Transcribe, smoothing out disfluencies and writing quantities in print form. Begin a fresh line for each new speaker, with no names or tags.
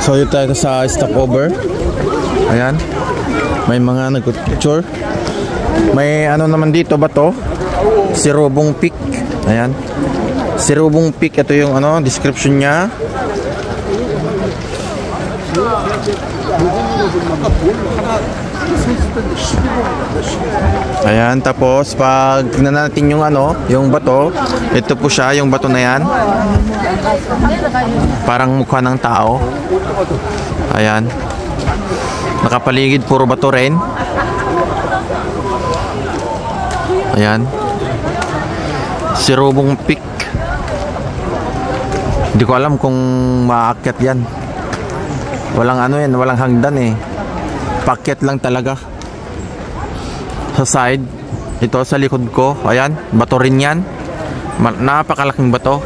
So yun tayo sa stopover. Ayan. May mga nag-picture. May ano naman dito ba to? Sirubong Peak. Ayan. Sirubong Peak. Ito yung ano, description niya. Ayan, tapos pag tignan natin yung ano, yung bato, ito po siya, yung bato na yan. Parang mukha ng tao. Ayan. Nakapaligid, puro bato rin. Ayan. Sirubong Peak. Hindi ko alam kung maakyat yan. Walang ano yan, walang hagdan eh. Pakyat lang talaga. Sa side, ito sa likod ko, ayan, bato rin yan. Napakalaking bato.